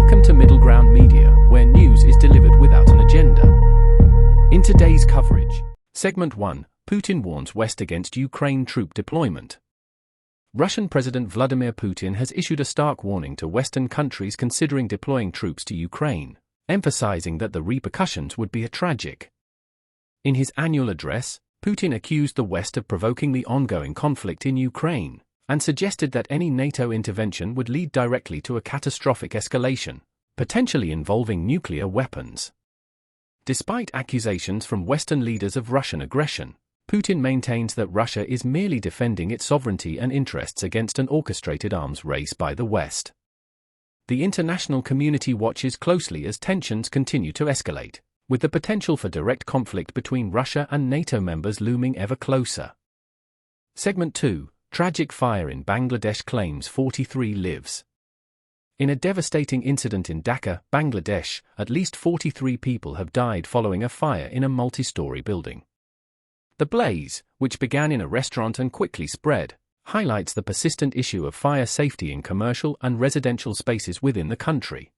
Welcome to Middle Ground Media, where news is delivered without an agenda. In today's coverage, Segment 1, Putin warns West against Ukraine troop deployment. Russian President Vladimir Putin has issued a stark warning to Western countries considering deploying troops to Ukraine, emphasizing that the repercussions would be tragic. In his annual address, Putin accused the West of provoking the ongoing conflict in Ukraine, and suggested that any NATO intervention would lead directly to a catastrophic escalation, potentially involving nuclear weapons. Despite accusations from Western leaders of Russian aggression, Putin maintains that Russia is merely defending its sovereignty and interests against an orchestrated arms race by the West. The international community watches closely as tensions continue to escalate, with the potential for direct conflict between Russia and NATO members looming ever closer. Segment 2, Tragic fire in Bangladesh claims 43 lives. In a devastating incident in Dhaka, Bangladesh, at least 43 people have died following a fire in a multi-story building. The blaze, which began in a restaurant and quickly spread, highlights the persistent issue of fire safety in commercial and residential spaces within the country.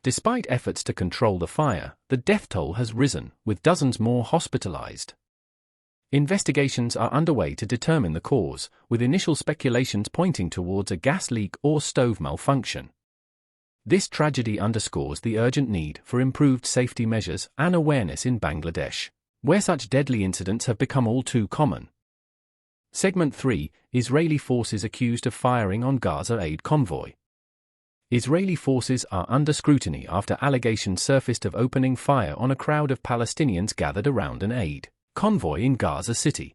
Despite efforts to control the fire, the death toll has risen, with dozens more hospitalized. Investigations are underway to determine the cause, with initial speculations pointing towards a gas leak or stove malfunction. This tragedy underscores the urgent need for improved safety measures and awareness in Bangladesh, where such deadly incidents have become all too common. Segment 3, Israeli forces accused of firing on Gaza Aid convoy. Israeli forces are under scrutiny after allegations surfaced of opening fire on a crowd of Palestinians gathered around an aid convoy in Gaza City.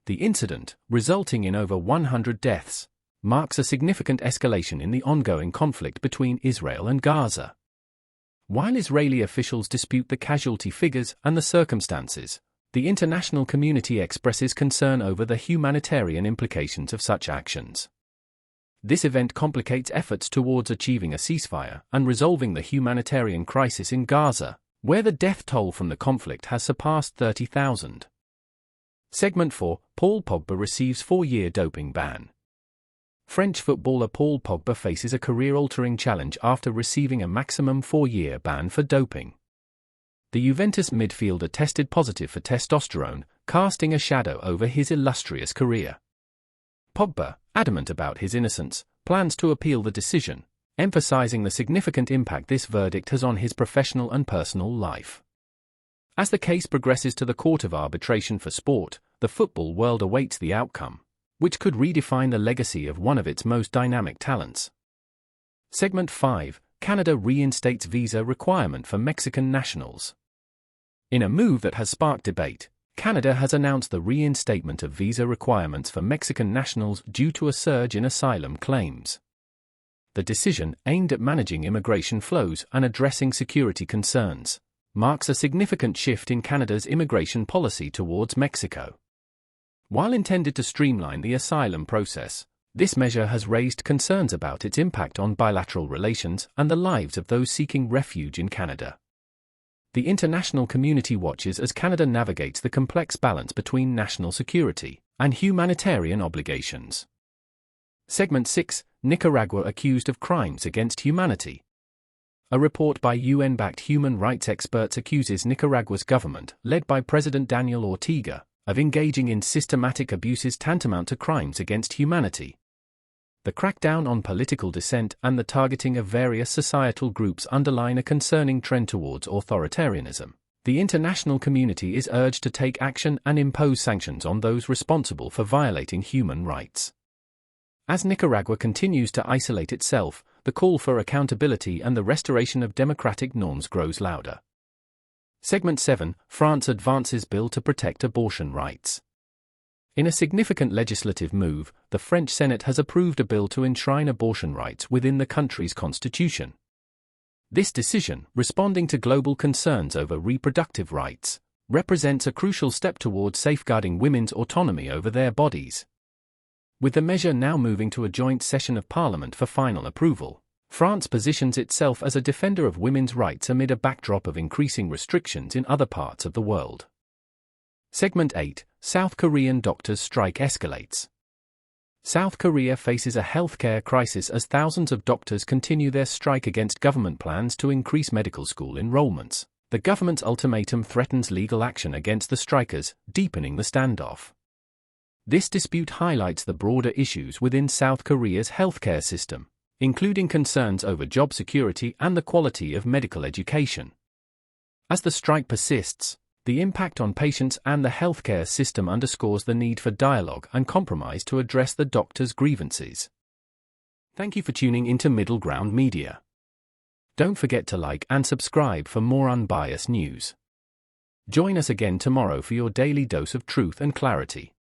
The incident, resulting in over 100 deaths, marks a significant escalation in the ongoing conflict between Israel and Gaza. While Israeli officials dispute the casualty figures and the circumstances, the international community expresses concern over the humanitarian implications of such actions. This event complicates efforts towards achieving a ceasefire and resolving the humanitarian crisis in Gaza, where the death toll from the conflict has surpassed 30,000. Segment 4, Paul Pogba receives 4-year doping ban. French footballer Paul Pogba faces a career-altering challenge after receiving a maximum 4-year ban for doping. The Juventus midfielder tested positive for testosterone, casting a shadow over his illustrious career. Pogba, adamant about his innocence, plans to appeal the decision, emphasizing the significant impact this verdict has on his professional and personal life. As the case progresses to the Court of Arbitration for Sport, the football world awaits the outcome, which could redefine the legacy of one of its most dynamic talents. Segment 5, Canada reinstates visa requirement for Mexican nationals. In a move that has sparked debate, Canada has announced the reinstatement of visa requirements for Mexican nationals due to a surge in asylum claims. The decision, aimed at managing immigration flows and addressing security concerns, marks a significant shift in Canada's immigration policy towards Mexico. While intended to streamline the asylum process, this measure has raised concerns about its impact on bilateral relations and the lives of those seeking refuge in Canada. The international community watches as Canada navigates the complex balance between national security and humanitarian obligations. Segment 6, Nicaragua accused of crimes against humanity. A report by UN-backed human rights experts accuses Nicaragua's government, led by President Daniel Ortega, of engaging in systematic abuses tantamount to crimes against humanity. The crackdown on political dissent and the targeting of various societal groups underline a concerning trend towards authoritarianism. The international community is urged to take action and impose sanctions on those responsible for violating human rights. As Nicaragua continues to isolate itself, the call for accountability and the restoration of democratic norms grows louder. Segment 7, France advances bill to protect abortion rights. In a significant legislative move, the French Senate has approved a bill to enshrine abortion rights within the country's constitution. This decision, responding to global concerns over reproductive rights, represents a crucial step towards safeguarding women's autonomy over their bodies. With the measure now moving to a joint session of Parliament for final approval, France positions itself as a defender of women's rights amid a backdrop of increasing restrictions in other parts of the world. Segment 8, South Korean doctors' strike escalates. South Korea faces a healthcare crisis as thousands of doctors continue their strike against government plans to increase medical school enrollments. The government's ultimatum threatens legal action against the strikers, deepening the standoff. This dispute highlights the broader issues within South Korea's healthcare system, including concerns over job security and the quality of medical education. As the strike persists, the impact on patients and the healthcare system underscores the need for dialogue and compromise to address the doctors' grievances. Thank you for tuning into Middle Ground Media. Don't forget to like and subscribe for more unbiased news. Join us again tomorrow for your daily dose of truth and clarity.